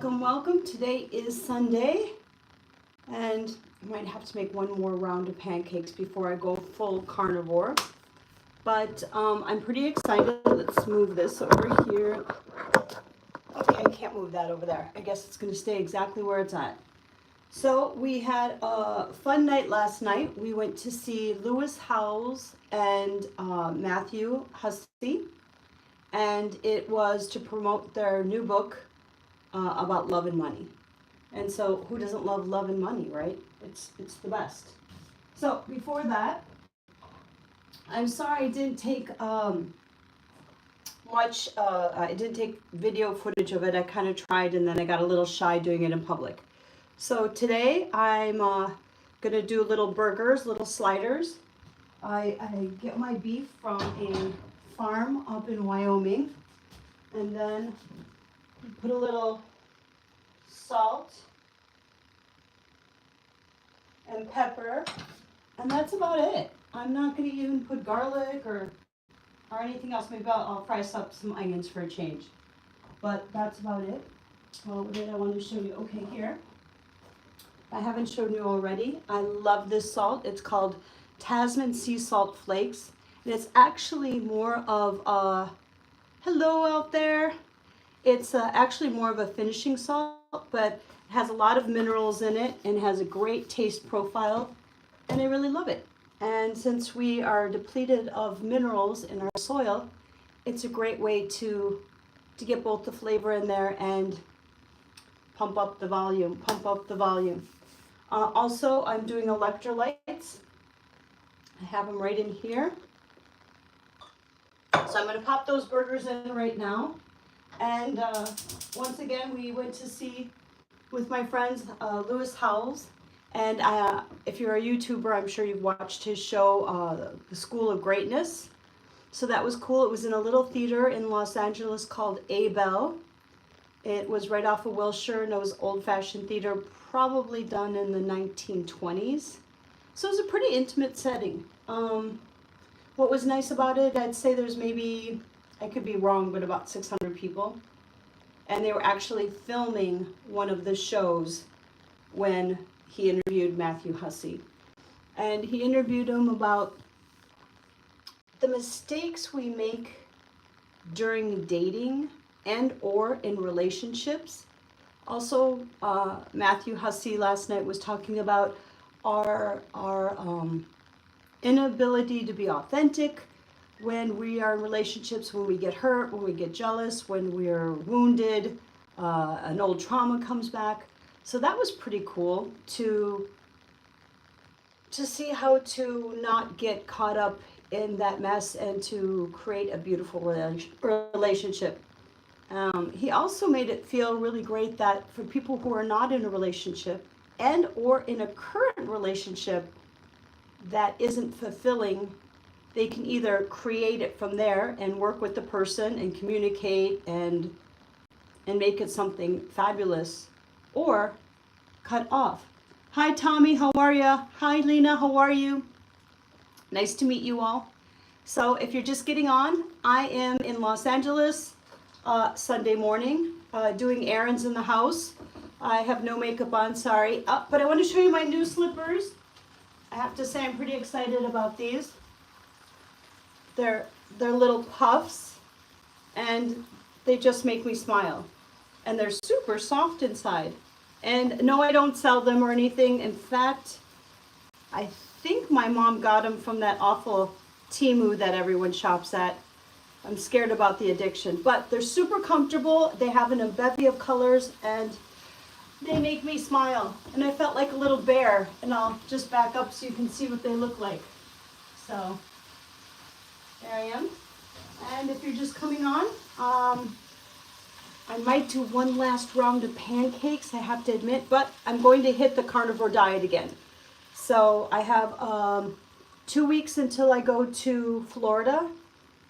Welcome, welcome. Today is Sunday, and I might have to make one more round of pancakes before I go full carnivore. But I'm pretty excited. Let's move this over here. Okay, I can't move that over there. I guess it's going to stay exactly where it's at. So we had a fun night last night. We went to see Lewis Howes and Matthew Hussey, and it was to promote their new book about love and money. And so who doesn't love love and money, right? It's the best. So before that, I'm sorry I didn't take much, I didn't take video footage of it. I kind of tried and then I got a little shy doing it in public. So today I'm gonna do little burgers, little sliders. I get my beef from a farm up in Wyoming, and then put a little salt and pepper, and that's about it. I'm not going to even put garlic or anything else. Maybe I'll fry up some onions for a change, but that's about it. Well, what did I want to show you? Okay, here. I haven't shown you already. I love this salt. It's called Tasman Sea Salt Flakes, and it's actually more of a, hello out there. It's actually more of a finishing salt, but it has a lot of minerals in it and has a great taste profile, and I really love it. And since we are depleted of minerals in our soil, it's a great way to get both the flavor in there and pump up the volume, also, I'm doing electrolytes. I have them right in here. So I'm going to pop those burgers in right now. And once again, we went to see with my friends Lewis Howes. And if you're a YouTuber, I'm sure you've watched his show, The School of Greatness. So that was cool. It was in a little theater in Los Angeles called A-Bell. It was right off of Wilshire, and it was old-fashioned theater, probably done in the 1920s. So it was a pretty intimate setting. What was nice about it, I'd say there's maybe, I could be wrong, but about 600 people. And they were actually filming one of the shows when he interviewed Matthew Hussey. And he interviewed him about the mistakes we make during dating and or in relationships. Also, Matthew Hussey last night was talking about our inability to be authentic when we are in relationships, when we get hurt, when we get jealous, when we're wounded, an old trauma comes back. So that was pretty cool to see how to not get caught up in that mess and to create a beautiful relationship. He also made it feel really great that for people who are not in a relationship and or in a current relationship that isn't fulfilling, they can either create it from there and work with the person and communicate and make it something fabulous, or cut off. Hi Tommy, how are you? Hi Lena, how are you? Nice to meet you all. So if you're just getting on, I am in Los Angeles Sunday morning doing errands in the house. I have no makeup on, sorry. But I want to show you my new slippers. I have to say I'm pretty excited about these. They're little puffs, and they just make me smile. And they're super soft inside. And no, I don't sell them or anything. In fact, I think my mom got them from that awful Temu that everyone shops at. I'm scared about the addiction. But they're super comfortable. They have a bevy of colors, and they make me smile. And I felt like a little bear. And I'll just back up so you can see what they look like. So there I am. And if you're just coming on, I might do one last round of pancakes, I have to admit, but I'm going to hit the carnivore diet again. So I have 2 weeks until I go to Florida.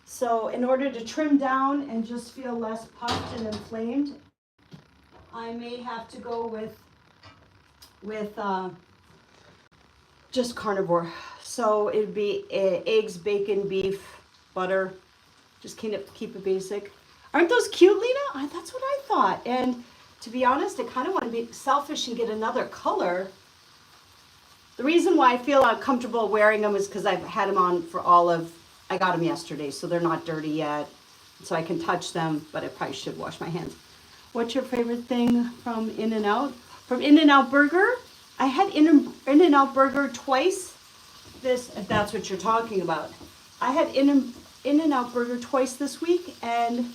So in order to trim down and just feel less puffed and inflamed, I may have to go with just carnivore. So it'd be eggs, bacon, beef, butter. Just keep it basic. Aren't those cute, Lena? That's what I thought. And to be honest, I kind of want to be selfish and get another color. The reason why I feel uncomfortable wearing them is because I've had them on for I got them yesterday, so they're not dirty yet. So I can touch them, but I probably should wash my hands. What's your favorite thing from In-N-Out? From In-N-Out Burger? I had In-N-Out Burger twice. If that's what you're talking about. I had In-N-Out Burger twice this week, and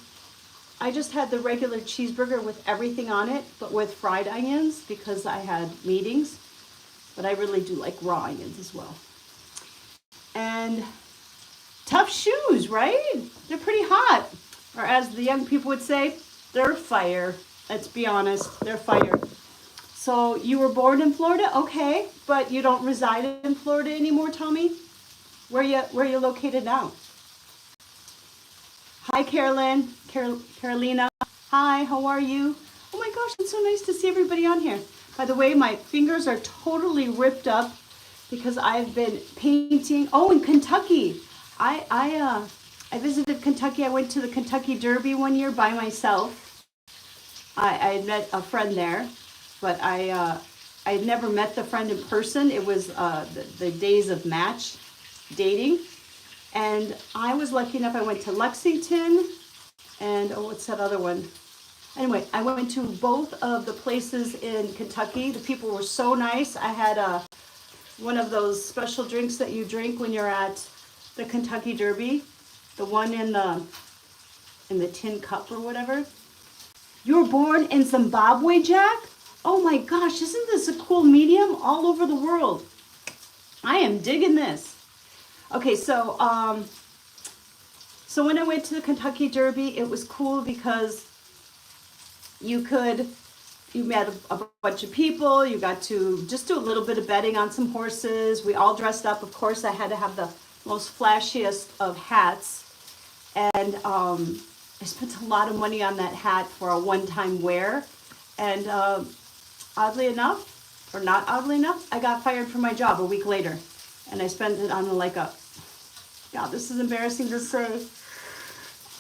I just had the regular cheeseburger with everything on it, but with fried onions because I had meetings. But I really do like raw onions as well. And tough shoes, right? They're pretty hot. Or as the young people would say, they're fire. Let's be honest, they're fire. So you were born in Florida? Okay, but you don't reside in Florida anymore, Tommy? Where you located now? Hi, Carolyn. Carolina. Hi, how are you? Oh my gosh, it's so nice to see everybody on here. By the way, my fingers are totally ripped up because I've been painting. Oh, in Kentucky. I visited Kentucky. I went to the Kentucky Derby one year by myself. I met a friend there, but I had never met the friend in person. It was the days of match dating. And I was lucky enough, I went to Lexington and, what's that other one? Anyway, I went to both of the places in Kentucky. The people were so nice. I had one of those special drinks that you drink when you're at the Kentucky Derby. The one in the tin cup or whatever. You were born in Zimbabwe, Jack? Oh my gosh, isn't this a cool medium? All over the world. I am digging this. Okay, so when I went to the Kentucky Derby, it was cool because you met a bunch of people, you got to just do a little bit of betting on some horses. We all dressed up. Of course, I had to have the most flashiest of hats. And I spent a lot of money on that hat for a one-time wear. And oddly enough, or not oddly enough, I got fired from my job a week later. And I spent it on God, this is embarrassing to say,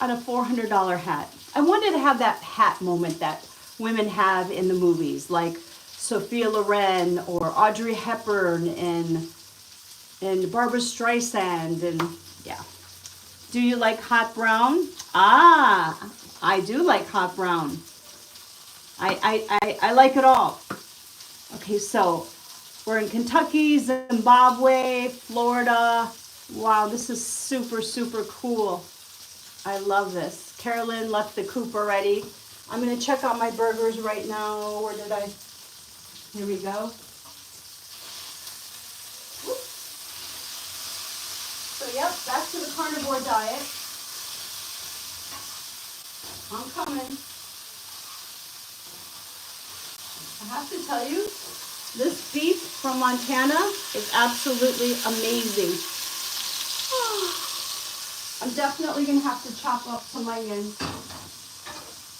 on a $400 hat. I wanted to have that hat moment that women have in the movies, like Sophia Loren or Audrey Hepburn and Barbara Streisand, and yeah. Do you like hot brown? Ah, I do like hot brown. I like it all. Okay, so we're in Kentucky, Zimbabwe, Florida. Wow, this is super, super cool. I love this. Carolyn left the coop already. I'm going to check out my burgers right now. Where did I? Here we go. Whoop. So, yep, back to the carnivore diet. I'm coming. I have to tell you, this beef from Montana is absolutely amazing. I'm definitely going to have to chop up some onions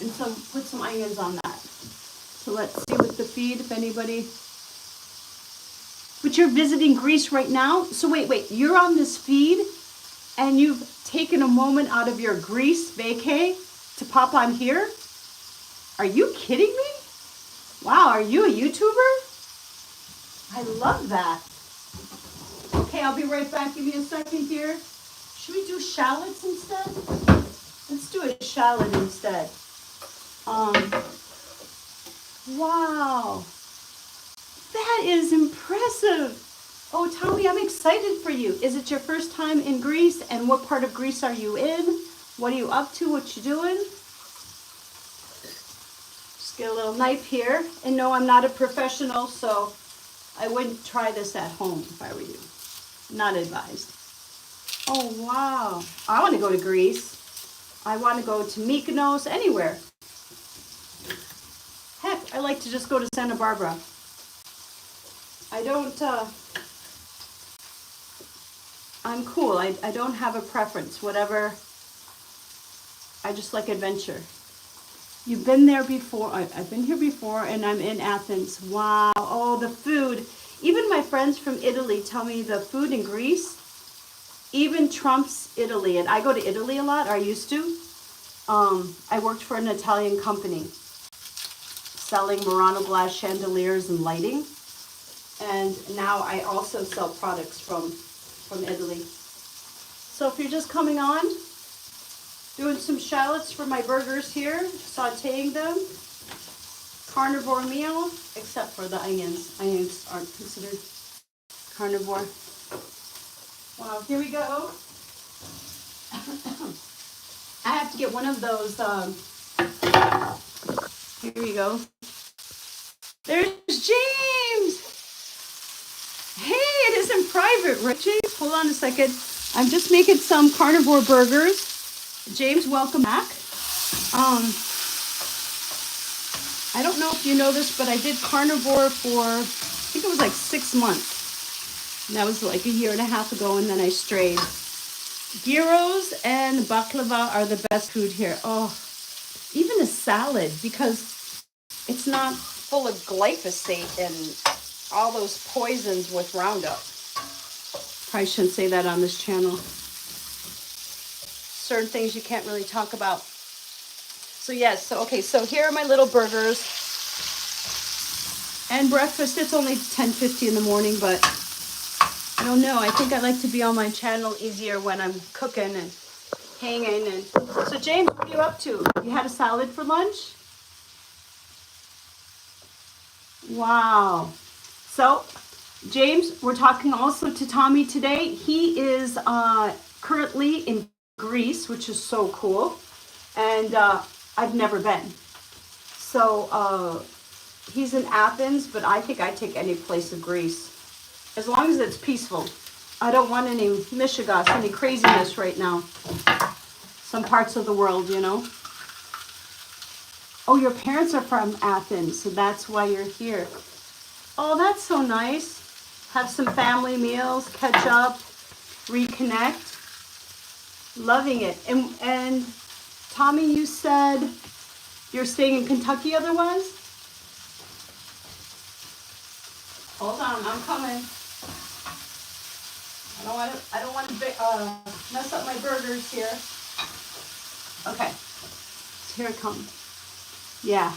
and put some onions on that. So let's see with the feed if anybody... But you're visiting Greece right now? So wait, you're on this feed and you've taken a moment out of your Greece vacay to pop on here? Are you kidding me? Wow, are you a YouTuber? I love that. Okay, I'll be right back. Give me a second here. Should we do shallots instead? Let's do a shallot instead. Wow. That is impressive. Oh, Tommy, I'm excited for you. Is it your first time in Greece? And what part of Greece are you in? What are you up to? What you doing? Just get a little knife here. And no, I'm not a professional, so I wouldn't try this at home if I were you. Not advised. Oh, wow. I want to go to Greece. I want to go to Mykonos, anywhere. Heck, I like to just go to Santa Barbara. I don't, I'm cool. I don't have a preference. Whatever. I just like adventure. You've been there before. I've been here before, and I'm in Athens. Wow. Oh, the food. Even my friends from Italy tell me the food in Greece even trumps Italy. And I go to Italy a lot, or I used to. I worked for an Italian company. selling Murano glass chandeliers and lighting. And now I also sell products from Italy. So if you're just coming on, doing some shallots for my burgers here, sauteing them. Carnivore meal, except for the onions. Onions aren't considered carnivore. Wow, here we go. I have to get one of those. Here we go. There's James. Hey, it isn't private, right, James? Hold on a second. I'm just making some carnivore burgers. James, welcome back. I don't know if you know this, but I did carnivore for, I think it was like 6 months. And that was like a year and a half ago, and then I strayed. Gyros and baklava are the best food here. Oh, even a salad, because it's not full of glyphosate and all those poisons with Roundup. Probably shouldn't say that on this channel. Certain things you can't really talk about. So yes, so okay, so here are my little burgers. And breakfast, it's only 10:50 in the morning, but I don't know. I think I like to be on my channel easier when I'm cooking and hanging. And so James, what are you up to? You had a salad for lunch? Wow. So James, we're talking also to Tommy today. He is currently in Greece, which is so cool. And I've never been. So he's in Athens, but I think I'd take any place of Greece. As long as it's peaceful. I don't want any mishigas, any craziness right now. Some parts of the world, you know. Oh, your parents are from Athens, so that's why you're here. Oh, that's so nice. Have some family meals, catch up, reconnect. Loving it. And Tommy, you said you're staying in Kentucky otherwise? Hold on, I'm coming. I don't want to mess up my burgers here. Okay, so here it comes. Yeah.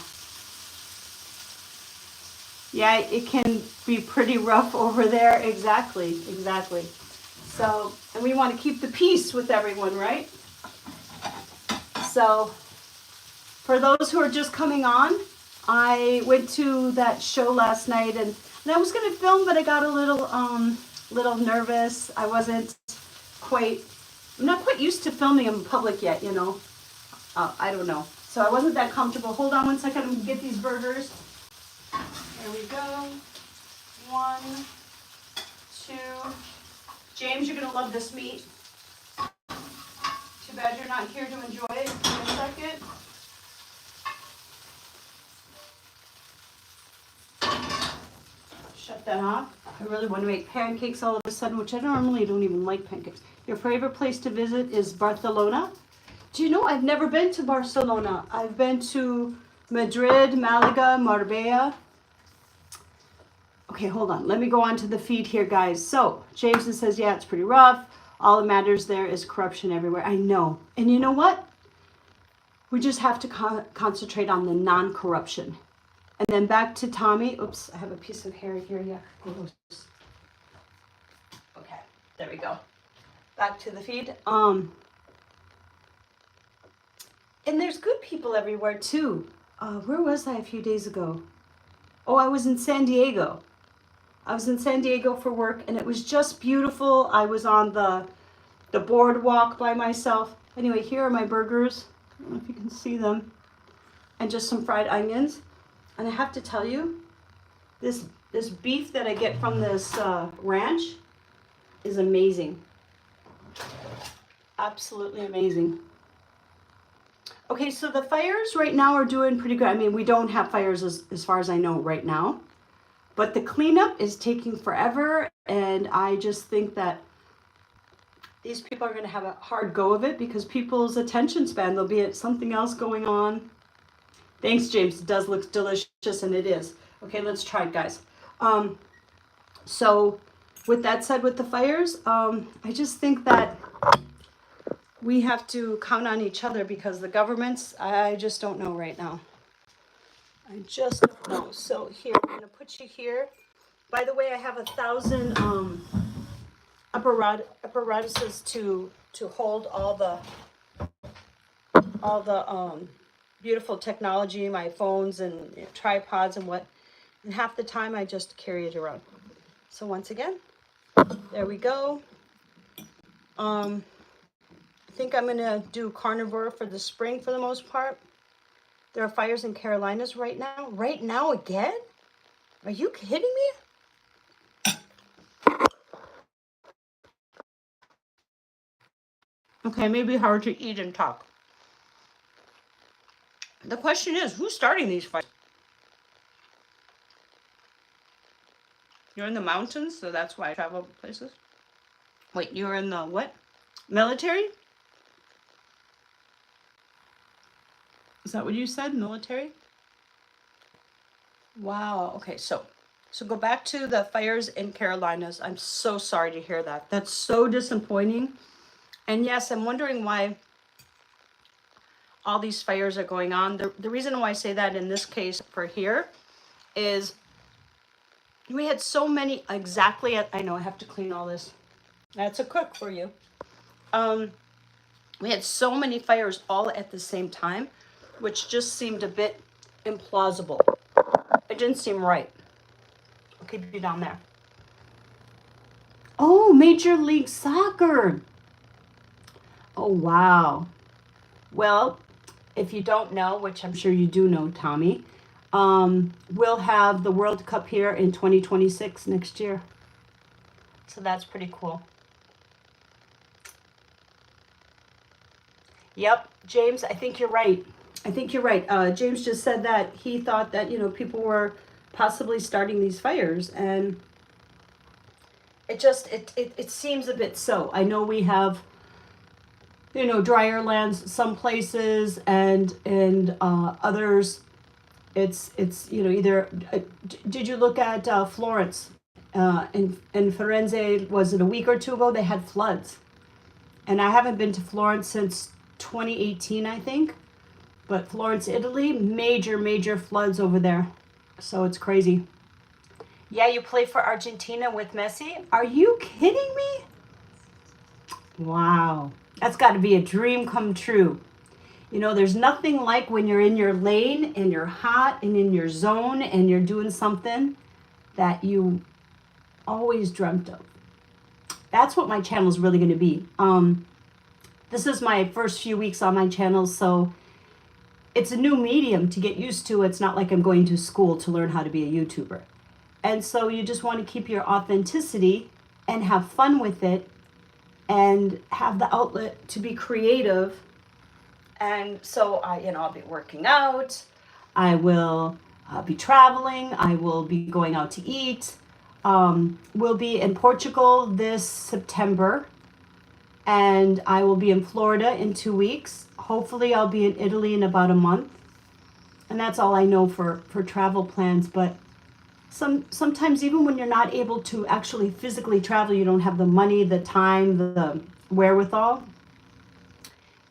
Yeah, it can be pretty rough over there. Exactly. So, and we want to keep the peace with everyone, right? So, for those who are just coming on, I went to that show last night, and I was going to film, but I got a little nervous. I wasn't I'm not quite used to filming in public yet, you know. I don't know. So I wasn't that comfortable. Hold on one second. I'm going to get these burgers. There we go. 1, 2. James, you're going to love this meat. Too bad you're not here to enjoy it. Give me a second. Shut that off. I really want to make pancakes all of a sudden, which I normally don't even like pancakes. Your favorite place to visit is Barcelona? Do you know, I've never been to Barcelona. I've been to Madrid, Malaga, Marbella. Okay, hold on. Let me go on to the feed here, guys. So, Jameson says, yeah, it's pretty rough. All that matters there is corruption everywhere. I know. And you know what? We just have to concentrate on the non-corruption. And then back to Tommy. Oops, I have a piece of hair here. Yeah. Okay, there we go. Back to the feed. And there's good people everywhere too. Where was I a few days ago? Oh, I was in San Diego. I was in San Diego for work, and it was just beautiful. I was on the boardwalk by myself. Anyway, here are my burgers. I don't know if you can see them. And just some fried onions. And I have to tell you, this beef that I get from this ranch is amazing. Absolutely amazing. Okay, so the fires right now are doing pretty good. I mean, we don't have fires as far as I know right now. But the cleanup is taking forever. And I just think that these people are going to have a hard go of it because people's attention span, there'll be something else going on. Thanks, James. It does look delicious, and it is. Okay, let's try it, guys. So with that said, with the fires, I just think that we have to count on each other because the governments, I just don't know right now. I just don't know. So here, I'm gonna put you here. By the way, I have 1,000 apparatuses to hold all the beautiful technology, my phones and tripods and what. And half the time I just carry it around. So once again, there we go. I think I'm gonna do carnivore for the spring for the most part. There are fires in Carolinas right now. Right now again? Are you kidding me? Okay, maybe hard to eat and talk. The question is, who's starting these fires? You're in the mountains, so that's why I travel places. Wait, you're in the what? Military? Is that what you said? Military? Wow. Okay, so go back to the fires in Carolinas. I'm so sorry to hear that. That's so disappointing. And yes, I'm wondering why all these fires are going on. The reason why I say that in this case for here is we had so many exactly at, I know I have to clean all this. That's a cook for you. We had so many fires all at the same time, which just seemed a bit implausible. It didn't seem right. I'll keep you down there. Oh, Major League Soccer. Oh, wow. Well, if you don't know, which I'm sure you do know, Tommy, we'll have the World Cup here in 2026 next year. So that's pretty cool. Yep, James, I think you're right. I think you're right. James just said that he thought that, people were possibly starting these fires, and it seems a bit so. I know we have, drier lands some places, and others it's either did you look at Florence in Firenze? Was it a week or two ago? They had floods, and I haven't been to Florence since 2018, I think. But Florence, Italy, major floods over there. So it's crazy. Yeah, you play for Argentina with Messi? Are you kidding me? Wow. That's got to be a dream come true. There's nothing like when you're in your lane and you're hot and in your zone and you're doing something that you always dreamt of. That's what my channel is really going to be. This is my first few weeks on my channel, so it's a new medium to get used to. It's not like I'm going to school to learn how to be a YouTuber. And so you just want to keep your authenticity and have fun with it and have the outlet to be creative. And so I'll be working out. I will be traveling. I will be going out to eat. We'll be in Portugal this September, and I will be in Florida in 2 weeks. Hopefully I'll be in Italy in about a month. And that's all I know for travel plans. But sometimes even when you're not able to actually physically travel, you don't have the money, the time, the wherewithal,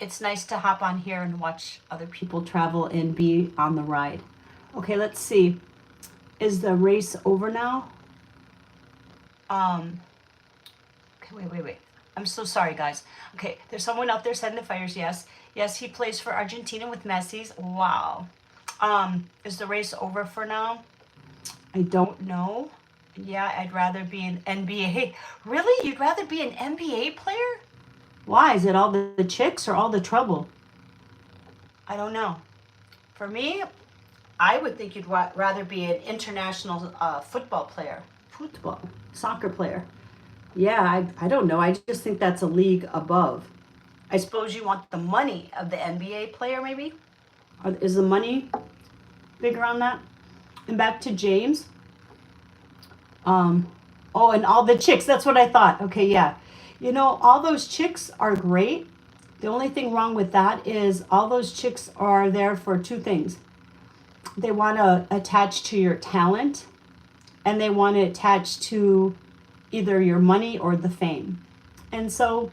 it's nice to hop on here and watch other people travel and be on the ride. Okay, let's see. Is the race over now? Okay, wait. I'm so sorry, guys. Okay, there's someone out there setting the fires. Yes, he plays for Argentina with Messi's. Wow. Is the race over for now? I don't know. Yeah, I'd rather be an NBA. Really? You'd rather be an NBA player? Why? Is it all the chicks or all the trouble? I don't know. For me, I would think you'd rather be an international football player. Soccer player. Yeah, I don't know. I just think that's a league above. I suppose you want the money of the NBA player, maybe? Is the money bigger on that? And back to James. Oh, and all the chicks. That's what I thought. Okay, yeah. All those chicks are great. The only thing wrong with that is all those chicks are there for two things. They want to attach to your talent, and they want to attach to either your money or the fame. And so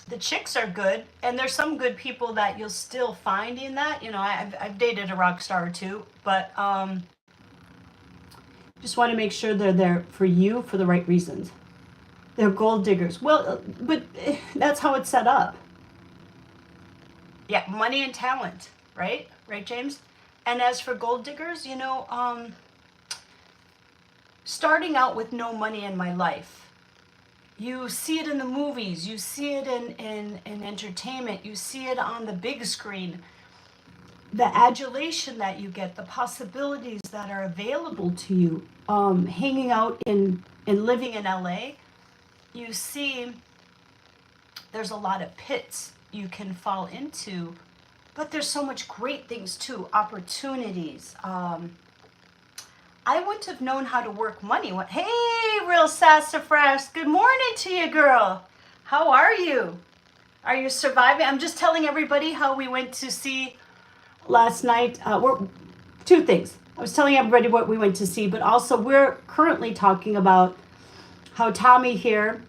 the chicks are good, and there's some good people that you'll still find in that. You know, I've dated a rock star or two, but just want to make sure they're there for you for the right reasons. They're gold diggers. Well, but that's how it's set up. Yeah, money and talent, right? Right, James? And as for gold diggers, you know, starting out with no money in my life, you see it in the movies, you see it in entertainment, you see it on the big screen. The adulation that you get, the possibilities that are available to you, hanging out and living in LA, you see there's a lot of pits you can fall into, but there's so much great things too, opportunities. I wouldn't have known how to work money. Hey, real sassafras, good morning to you, girl. How are you? Are you surviving? I'm just telling everybody how we went to see last night. Two things. I was telling everybody what we went to see, but also we're currently talking about how Tommy here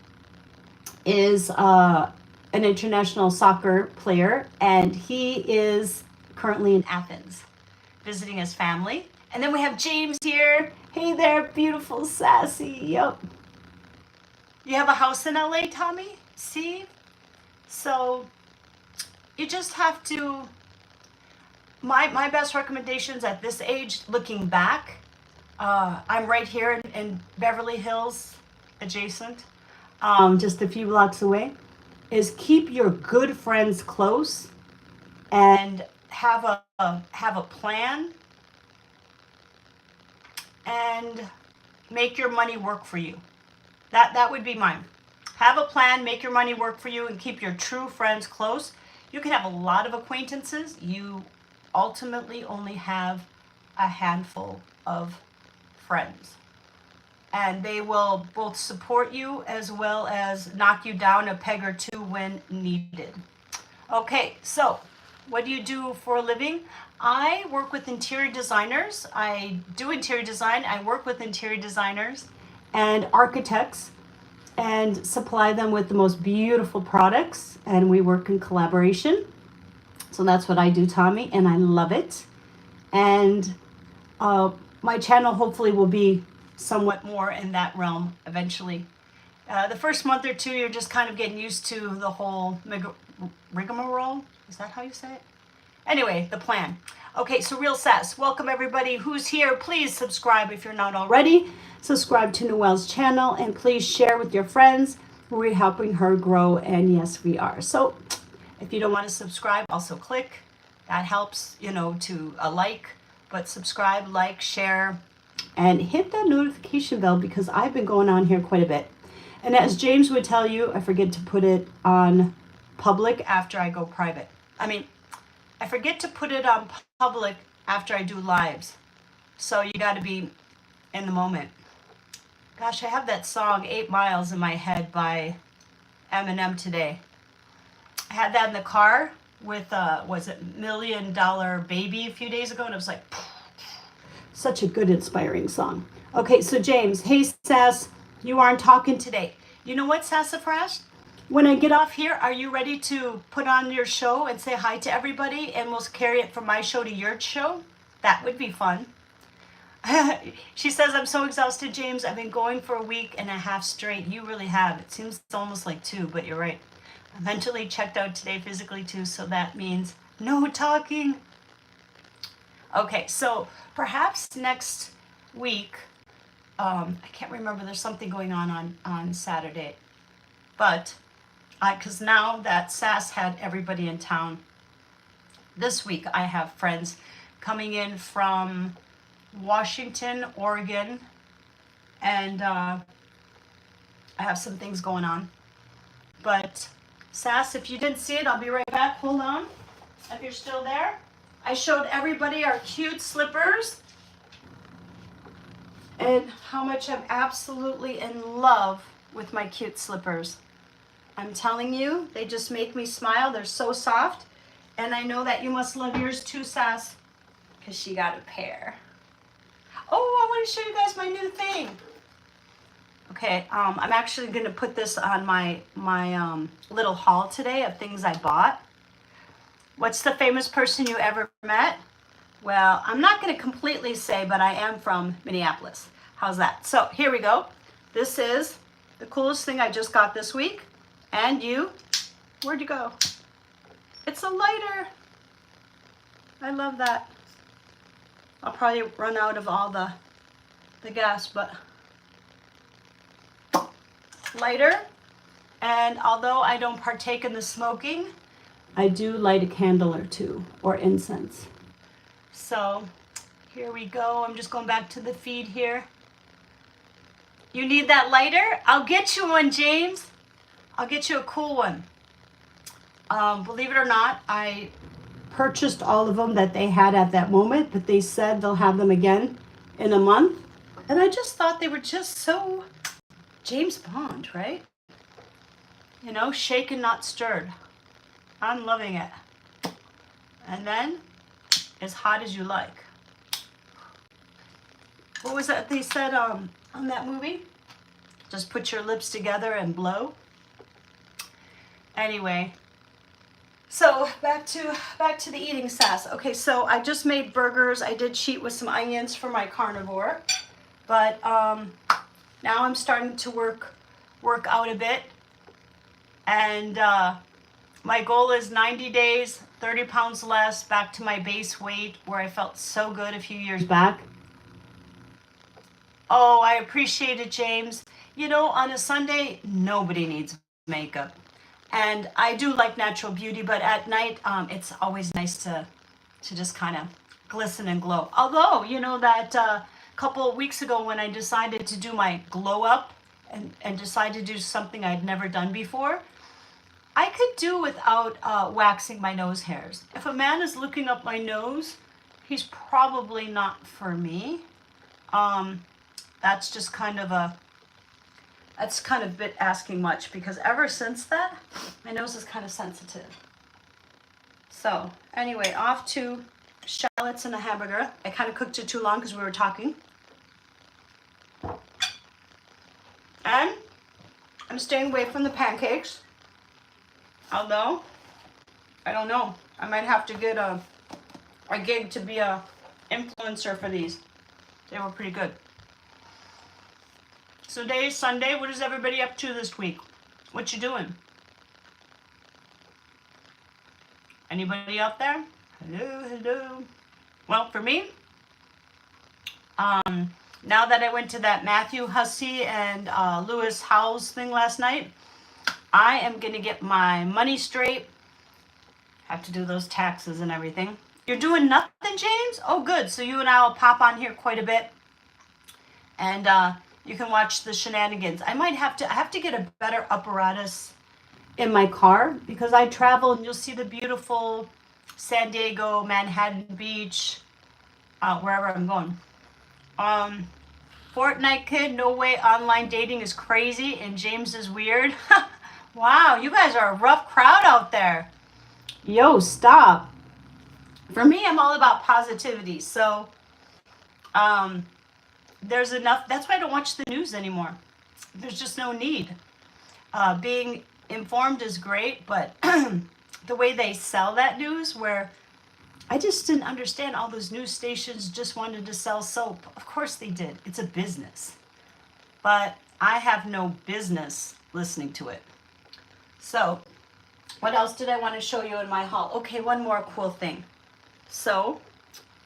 is an international soccer player, and he is currently in Athens visiting his family. And then we have James here. Hey there, beautiful sassy. Yep. You have a house in LA, Tommy? See? So you just have to, my best recommendations at this age, looking back, I'm right here in Beverly Hills, adjacent, just a few blocks away, is keep your good friends close and have a plan and make your money work for you. That would be mine. Have a plan, make your money work for you, and keep your true friends close. You can have a lot of acquaintances. You ultimately only have a handful of friends. And they will both support you as well as knock you down a peg or two when needed. Okay, so what do you do for a living? I work with interior designers. I do interior design. I work with interior designers and architects and supply them with the most beautiful products. And we work in collaboration. So that's what I do, Tommy, and I love it. And my channel hopefully will be somewhat more in that realm eventually. The first month or two, you're just kind of getting used to the whole rigmarole. Is that how you say it? Anyway, the plan. Okay, so Real Sass, welcome everybody who's here. Please subscribe if you're not already. Subscribe to Noelle's channel and please share with your friends. We're helping her grow, and yes, we are. So if you don't want to subscribe, also click. That helps, you know, to a like, but subscribe, like, share, and hit that notification bell because I've been going on here quite a bit. And as James would tell you, I forget to put it on public after I go private. I forget to put it on public after I do lives. So you got to be in the moment. Gosh, I have that song 8 Miles in my head by Eminem today. I had that in the car with, was it $1 Million Baby a few days ago, and it was like, such a good, inspiring song. Okay, so James, hey Sass, you aren't talking today. You know what, Sassafras? When I get off here, are you ready to put on your show and say hi to everybody, and we'll carry it from my show to your show? That would be fun. She says, I'm so exhausted, James. I've been going for a week and a half straight. You really have. It seems almost like 2, but you're right. I'm mentally checked out today, physically too, so that means no talking. Okay, so perhaps next week, I can't remember, there's something going on Saturday, but because now that Sass had everybody in town, this week I have friends coming in from Washington, Oregon, and I have some things going on. But Sass, if you didn't see it, I'll be right back. Hold on. If you're still there, I showed everybody our cute slippers and how much I'm absolutely in love with my cute slippers. I'm telling you, they just make me smile. They're so soft. And I know that you must love yours too, Sass, because she got a pair. Oh, I want to show you guys my new thing. Okay, I'm actually going to put this on my little haul today of things I bought. What's the famous person you ever met? Well, I'm not going to completely say, but I am from Minneapolis. How's that? So here we go. This is the coolest thing I just got this week. And you, where'd you go? It's a lighter. I love that. I'll probably run out of all the gas, but lighter. And although I don't partake in the smoking, I do light a candle or two, or incense. So here we go. I'm just going back to the feed here. You need that lighter? I'll get you one, James. I'll get you a cool one. Believe it or not, I purchased all of them that they had at that moment, but they said they'll have them again in a month. And I just thought they were just so James Bond, right? You know, shaken, not stirred. I'm loving it. And then, as hot as you like. What was that they said on that movie? Just put your lips together and blow. Anyway, so back to the eating sass. Okay, so I just made burgers. I did cheat with some onions for my carnivore, but now I'm starting to work out a bit, and my goal is 90 days, 30 pounds less, back to my base weight where I felt so good a few years back. Oh, I appreciate it, James. You know, on a Sunday, nobody needs makeup. And I do like natural beauty, but at night, it's always nice to just kind of glisten and glow. Although, you know, that couple of weeks ago when I decided to do my glow up and decided to do something I'd never done before, I could do without waxing my nose hairs. If a man is looking up my nose, he's probably not for me. That's just kind of a bit asking much, because ever since that, my nose is kind of sensitive. So anyway, off to shallots and a hamburger. I kind of cooked it too long because we were talking. And I'm staying away from the pancakes. Although, I don't know. I might have to get a gig to be a influencer for these. They were pretty good. So today is Sunday. What is everybody up to this week? What you doing? Anybody out there? Hello, hello. Well, for me, now that I went to that Matthew Hussey and Lewis Howes thing last night, I am going to get my money straight. Have to do those taxes and everything. You're doing nothing, James? Oh, good. So you and I will pop on here quite a bit. And you can watch the shenanigans. I have to get a better apparatus in my car, because I travel and you'll see the beautiful San Diego, Manhattan Beach, wherever I'm going. Fortnite kid, no way online dating is crazy and James is weird. Wow, you guys are a rough crowd out there. Yo, stop. For me, I'm all about positivity. So, there's enough. That's why I don't watch the news anymore. There's just no need. Being informed is great, but the way they sell that news, where I just didn't understand all those news stations just wanted to sell soap. Of course they did. It's a business. But I have no business listening to it. So, what else did I want to show you in my haul? Okay, one more cool thing. So,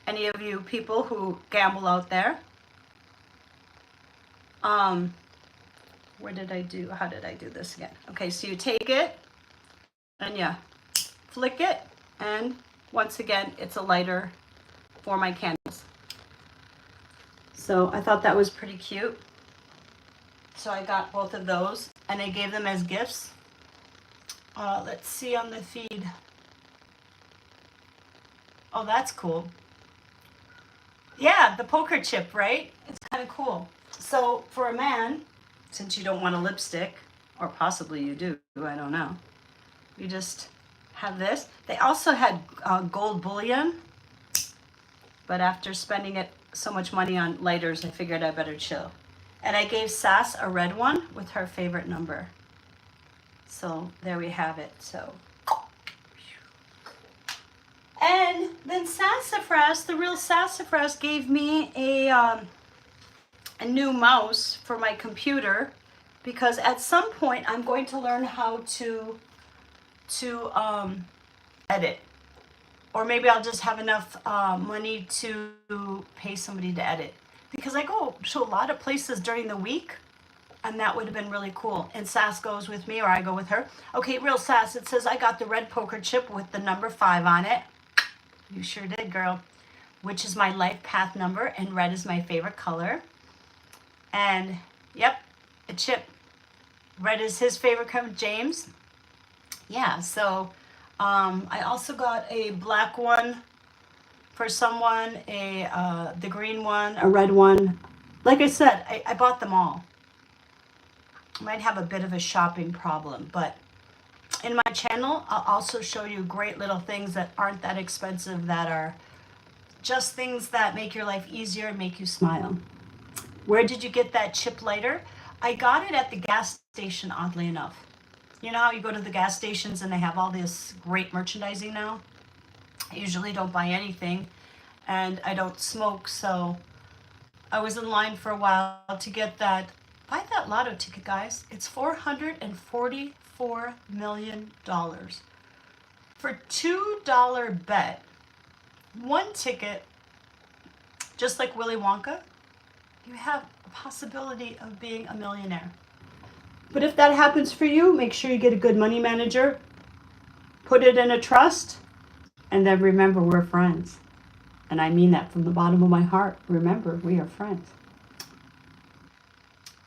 any of you people who gamble out there, how did I do this again? Okay, so you take it and you flick it, and once again, it's a lighter for my candles. So I thought that was pretty cute. So I got both of those and I gave them as gifts. Let's see on the feed. Oh, that's cool. Yeah, the poker chip, right? It's kind of cool. So for a man, since you don't want a lipstick, or possibly you do, I don't know, you just have this. They also had gold bullion, but after spending so much money on lighters, I figured I better chill. And I gave Sass a red one with her favorite number. So there we have it. So, and then Sassafras, the real Sassafras, gave me a new mouse for my computer, because at some point I'm going to learn how to edit, or maybe I'll just have enough money to pay somebody to edit, because I go to a lot of places during the week, and that would have been really cool. And Sass goes with me, or I go with her. Okay, real Sass, it says I got the red poker chip with the number 5 on it. You sure did, girl. Which is my life path number, and red is my favorite color. And yep, a chip. Red is his favorite color, James. Yeah, so I also got a black one for someone, the green one, a red one. Like I said, I bought them all. Might have a bit of a shopping problem, but in my channel, I'll also show you great little things that aren't that expensive, that are just things that make your life easier and make you smile. Where did you get that chip lighter? I got it at the gas station, oddly enough. You know how you go to the gas stations and they have all this great merchandising now? I usually don't buy anything, and I don't smoke, so I was in line for a while to get that. Buy that lotto ticket, guys. It's $444 million. For $2 bet, one ticket, just like Willy Wonka, you have a possibility of being a millionaire. But if that happens for you, make sure you get a good money manager, put it in a trust, and then remember, we're friends. And I mean that from the bottom of my heart. Remember, we are friends.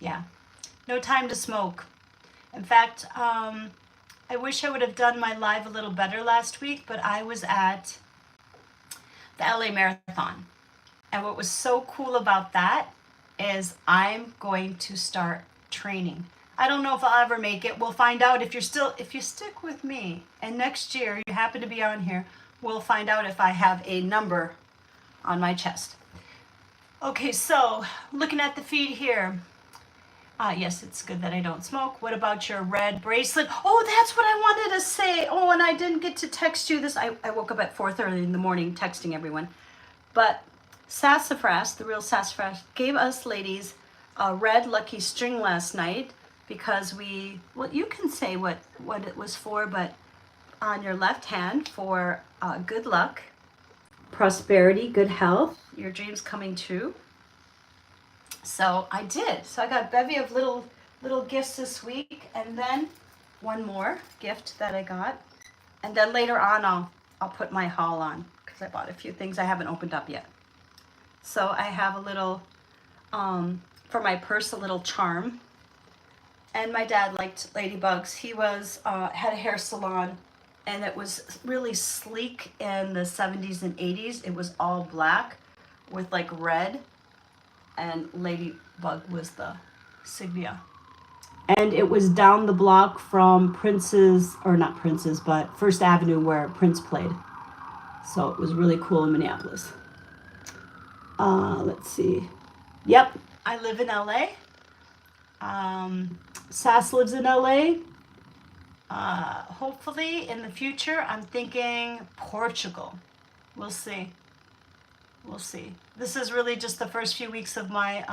Yeah, no time to smoke. In fact, I wish I would have done my live a little better last week, but I was at the LA Marathon. And what was so cool about that is I'm going to start training. I don't know if I'll ever make it. We'll find out. If you stick with me and next year you happen to be on here, we'll find out if I have a number on my chest. Okay, so looking at the feed here. Yes, it's good that I don't smoke. What about your red bracelet? Oh, that's what I wanted to say. Oh, and I didn't get to text you this. I woke up at 4:30 in the morning texting everyone. But Sassafras, the real Sassafras, gave us ladies a red lucky string last night, because well, you can say what it was for, but on your left hand for good luck, prosperity, good health, your dreams coming true. So I did. So I got a bevy of little gifts this week, and then one more gift that I got, and then later on I'll put my haul on, because I bought a few things I haven't opened up yet. So I have a little for my purse, a little charm. And my dad liked ladybugs. He had a hair salon, and it was really sleek in the 70s and 80s. It was all black with like red, and ladybug was the signia. And it was down the block from First Avenue, where Prince played. So it was really cool in Minneapolis. Let's see. Yep, I live in LA. Sass lives in LA. Hopefully in the future, I'm thinking Portugal. We'll see. We'll see. This is really just the first few weeks of my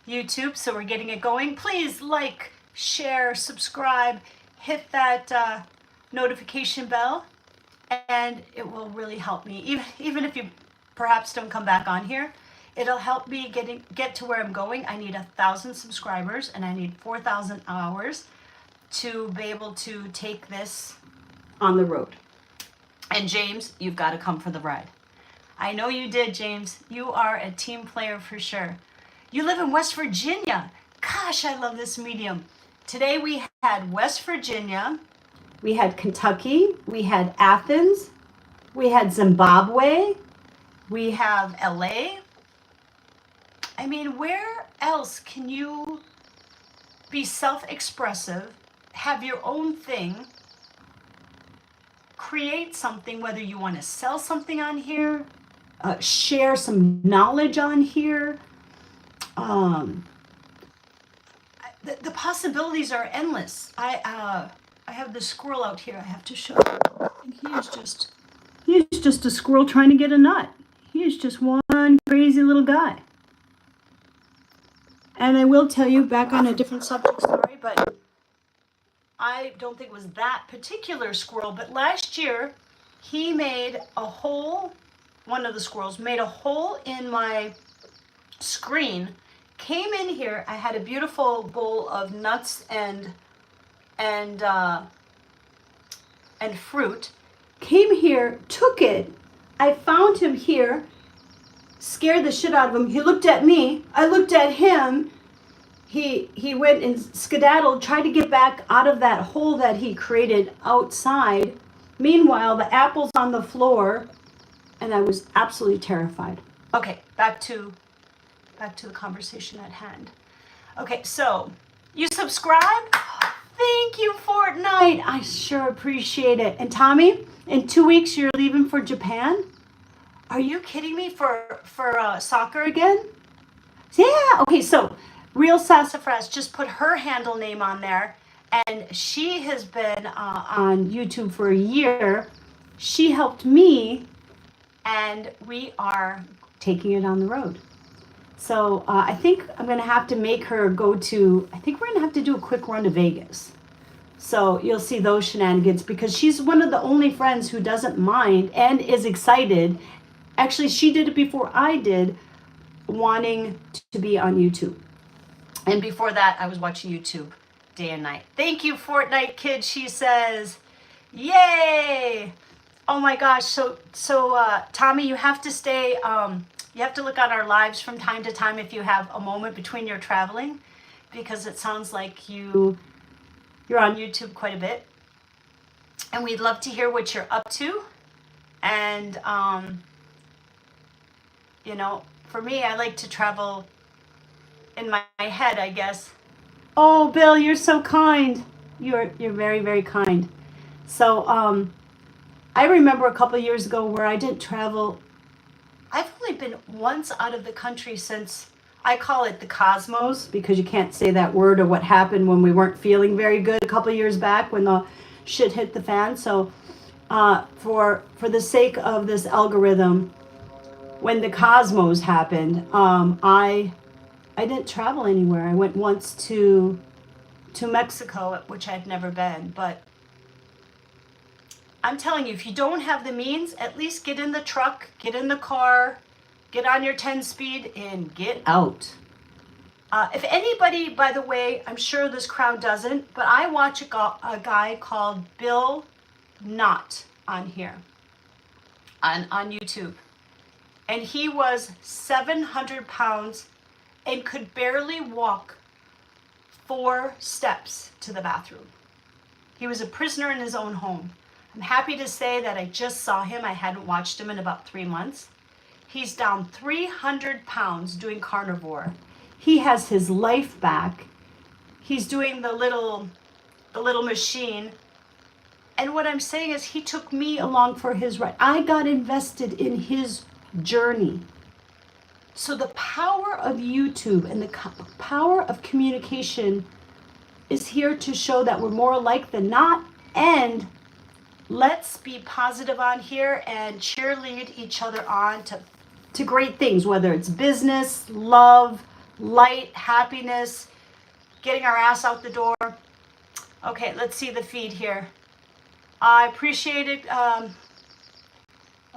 YouTube, so we're getting it going. Please like, share, subscribe, hit that notification bell, and it will really help me. Even if you perhaps don't come back on here, it'll help me get to where I'm going. I need 1,000 subscribers, and I need 4,000 hours to be able to take this on the road. And James, you've got to come for the ride. I know you did, James. You are a team player for sure. You live in West Virginia. Gosh, I love this medium. Today we had West Virginia, we had Kentucky, we had Athens, we had Zimbabwe, we have LA. I mean, where else can you be self-expressive, have your own thing, create something, whether you want to sell something on here, share some knowledge on here, the possibilities are endless. I have the squirrel out here. I have to show you. And he is just a squirrel trying to get a nut. He is just one crazy little guy. And I will tell you, back on a different subject, sorry, but I don't think it was that particular squirrel, but last year he made a hole, one of the squirrels made a hole in my screen, came in here. I had a beautiful bowl of nuts and fruit, came here, took it. I found him here, scared the shit out of him. He looked at me. I looked at him. He went and skedaddled, tried to get back out of that hole that he created outside. Meanwhile, the apple's on the floor, and I was absolutely terrified. Okay, back to the conversation at hand. Okay, so you subscribe? Thank you, Fortnite. I sure appreciate it. And Tommy, in 2 weeks you're leaving for Japan? Are you kidding me, for soccer again? Yeah. Okay, so Real Sassafras just put her handle name on there, and she has been on YouTube for a year. She helped me, and we are taking it on the road. So I think I'm going to have to make her go to, I think we're going to have to do a quick run to Vegas. So you'll see those shenanigans, because she's one of the only friends who doesn't mind and is excited. Actually, she did it before I did, wanting to be on YouTube. And before that, I was watching YouTube day and night. Thank you, Fortnite Kid, she says. Yay! Oh my gosh. So Tommy, you have to stay, you have to look on our lives from time to time if you have a moment between your traveling, because it sounds like you're on YouTube quite a bit. And we'd love to hear what you're up to. And, you know, for me, I like to travel in my head, I guess. Oh, Bill, you're so kind. You're very, very kind. So, I remember a couple of years ago where I didn't travel. I've only been once out of the country since, I call it the cosmos, because you can't say that word, or what happened when we weren't feeling very good a couple of years back when the shit hit the fan. So, for the sake of this algorithm, when the cosmos happened, I didn't travel anywhere. I went once to Mexico, which I'd never been. But I'm telling you, if you don't have the means, at least get in the truck, get in the car, get on your 10-speed, and get out. If anybody, by the way, I'm sure this crowd doesn't, but I watch a guy called Bill Knott on here, on YouTube. And he was 700 pounds and could barely walk 4 steps to the bathroom. He was a prisoner in his own home. I'm happy to say that I just saw him. I hadn't watched him in about 3 months. He's down 300 pounds doing carnivore. He has his life back. He's doing the little machine. And what I'm saying is, he took me along for his ride. I got invested in his journey. So the power of YouTube and the power of communication is here to show that we're more alike than not. And let's be positive on here and cheerlead each other on to great things, whether it's business, love, light, happiness, getting our ass out the door. Okay, let's see the feed here. I appreciate it.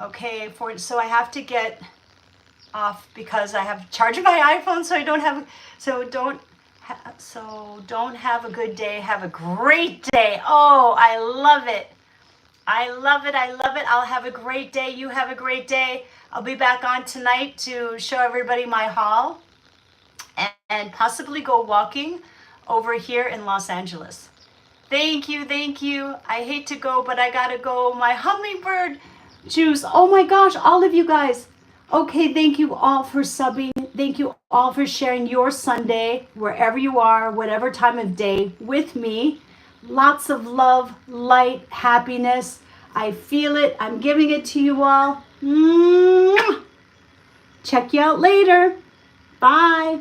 Okay, so I have to get off because I have charging my iPhone, so I don't have, don't have a good day. Have a great day. Oh, I love it. I love it. I love it. I'll have a great day. You have a great day. I'll be back on tonight to show everybody my haul and possibly go walking over here in Los Angeles. Thank you. Thank you. I hate to go, but I gotta go. My hummingbird juice. Oh my gosh, all of you guys. Okay, thank you all for subbing. Thank you all for sharing your Sunday, wherever you are, whatever time of day, with me. Lots of love, light, happiness. I feel it. I'm giving it to you all. Mwah! Check you out later. Bye.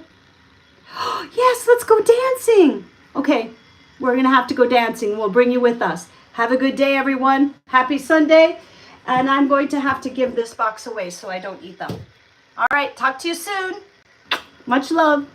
Yes, let's go dancing. Okay, we're going to have to go dancing. We'll bring you with us. Have a good day, everyone. Happy Sunday. And I'm going to have to give this box away so I don't eat them. All right, talk to you soon. Much love.